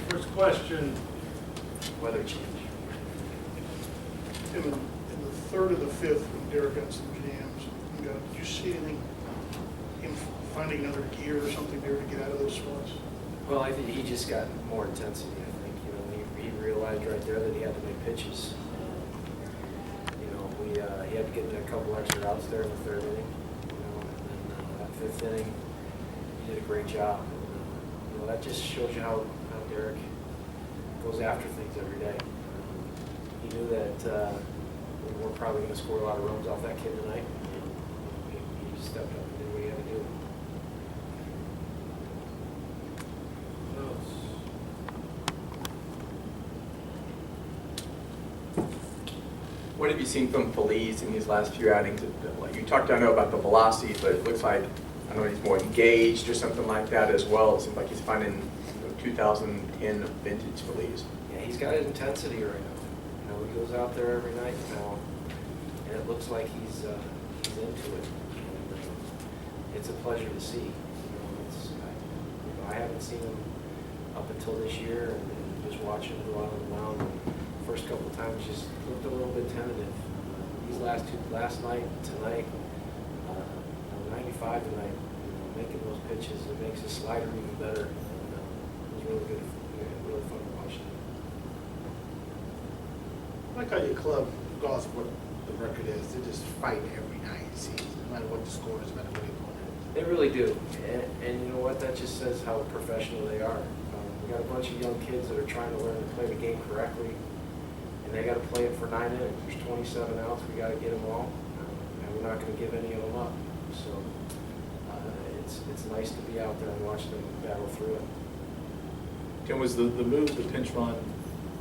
First question. Weather change. In the third of the fifth, when Derek got some jams, did you see anything, him finding another gear or something there to get out of those spots? Well, I think he just got more intensity. I think he realized right there that he had to make pitches. He had to get a couple extra outs there in the third inning. And then that fifth inning, he did a great job. That just shows you how Derek goes after things every day. He knew that we weren't probably going to score a lot of runs off that kid tonight. He stepped up and did what he had to do. What have you seen from Feliz in these last few outings? Like you talked, I know about the velocity, but it looks like, I don't know, he's more engaged or something like that as well. It seems like he's finding 2010 vintage Feliz. Yeah, he's got his intensity right now. He goes out there every night now, and it looks like he's into it. And, it's a pleasure to see. I haven't seen him up until this year, and just watching him go out on the mound. First couple of times just looked a little bit tentative. These last night, tonight, 95 tonight, making those pitches, it makes his slider even better. It was really good, really fun to watch. I like how your club, regardless of what the record is, they just fight every night, it seems, no matter what the score is, no matter what the opponent is. They really do, and you know what? That just says how professional they are. We got a bunch of young kids that are trying to learn to play the game correctly. And they got to play it for 9 innings. There's 27 outs. We got to get them all, and we're not going to give any of them up. So it's nice to be out there and watch them battle through it. Tim, was the move, the pinch run,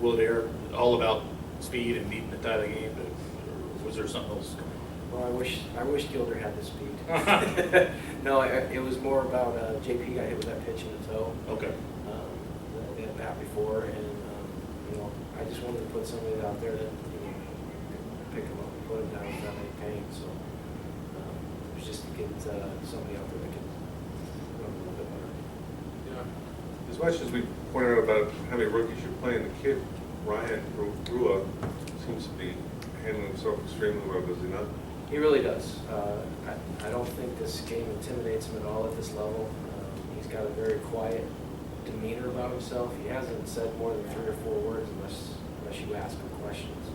Willard Air, all about speed and needing to tie the game, or was there something else going on? Well, I wish Gilder had the speed. No, it was more about JP got hit with that pitch in the toe. Okay. They had bat before, and I just wanted to put somebody out there that could pick him up and put him down without any pain. So it was just to get somebody out there that could run a little bit better. Yeah. As much as we pointed out about how many rookies you're playing, the kid Ryan Rua seems to be handling himself extremely well, does he not? He really does. I don't think this game intimidates him at all at this level. He's got a very quiet demeanor about himself. He hasn't said more than 3 or 4 words unless you ask him questions.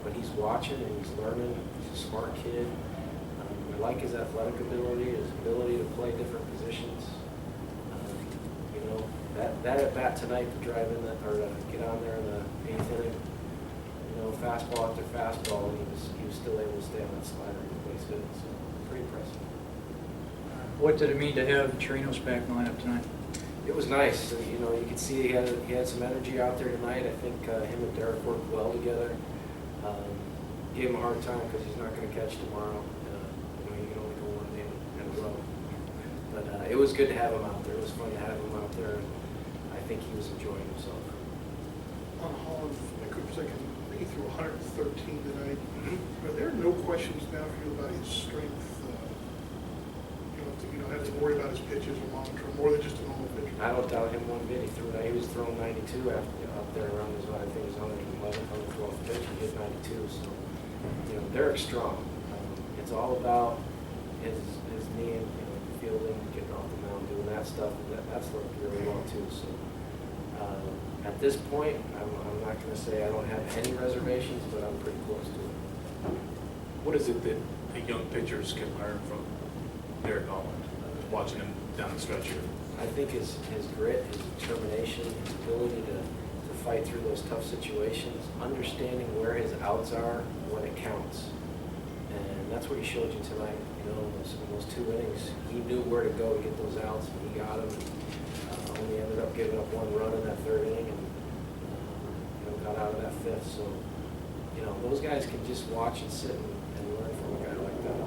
But he's watching and he's learning. He's a smart kid. I like his athletic ability, his ability to play different positions. That at bat tonight to drive in or to get on there in the 8th inning. Fastball after fastball, he was still able to stay on that slider and place it. So pretty impressive. What did it mean to have Chirinos back in the lineup tonight? It was nice. You could see he had some energy out there tonight. I think him and Derek worked well together. Gave him a hard time because he's not going to catch tomorrow. You can only go one day in a row. But it was good to have him out there. It was fun to have him out there. I think he was enjoying himself. On Holland, if I could for a second, he threw 113 tonight. Are there no questions now for you about his strength? You don't have to worry about his pitches or monitor more than just a normal pitcher. I don't doubt him one bit. He was throwing 92 up there around his, I think, his 111th, 112th pitch. He hit 92. So, Derek's strong. It's all about his knee and fielding, getting off the mound, doing that stuff. That's looked really well too. So at this point, I'm not going to say I don't have any reservations, but I'm pretty close to it. What is it that the young pitchers can learn from Derek Holland, watching him down the stretch here? I think his grit, his determination, his ability to fight through those tough situations, understanding where his outs are when it counts. And that's what he showed you tonight. In those 2 innings, he knew where to go to get those outs, and he got them. Only ended up giving up 1 run in that 3rd inning, and got out of that 5th. So, those guys can just watch and sit and learn from a guy like that.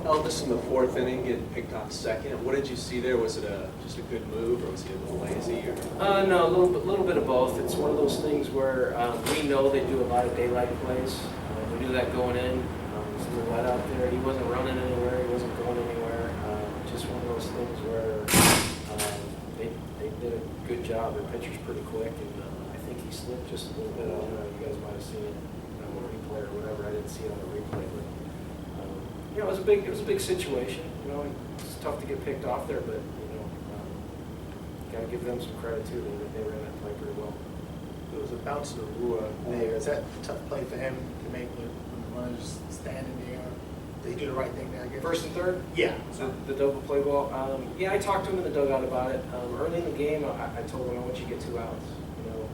Elvis in the 4th inning getting picked off second. What did you see there? Was it just a good move, or was he a little lazy? Or? No, a little bit of both. It's one of those things where we know they do a lot of daylight plays. We knew that going in. It was a little wet out there. He wasn't running anywhere. He wasn't going anywhere. Just one of those things where they did a good job. Their pitcher's pretty quick, and I think he slipped just a little bit. I don't know, you guys might have seen it on the replay or whatever. I didn't see it on the replay, but you know, it was a big situation. You know, it's tough to get picked off there, but you know, got to give them some credit too. They ran that play pretty well. It was a bounce to Rua there. Is that a tough play for him to make when the runner's standing there? Did he do the right thing there, I guess? First and third? Yeah. The double play ball. Yeah, I talked to him in the dugout about it. Early in the game, I told him I want you to get 2 outs. You know,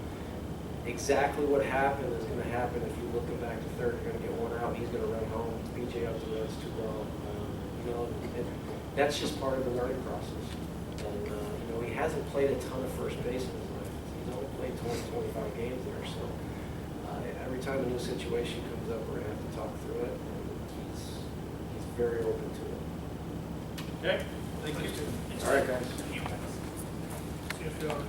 exactly what happened is going to happen if you looking back to third. You're going to get 1 out, and he's going to run home. BJ up the Reds 2 ball. You know, that's just part of the learning process. And you know, he hasn't played a ton of first base in his life. He's only played 20, 25 games there. So every time a new situation comes up, we're going to have to talk through it. He's very open to it. Okay, thank you. All right, guys. See if you are.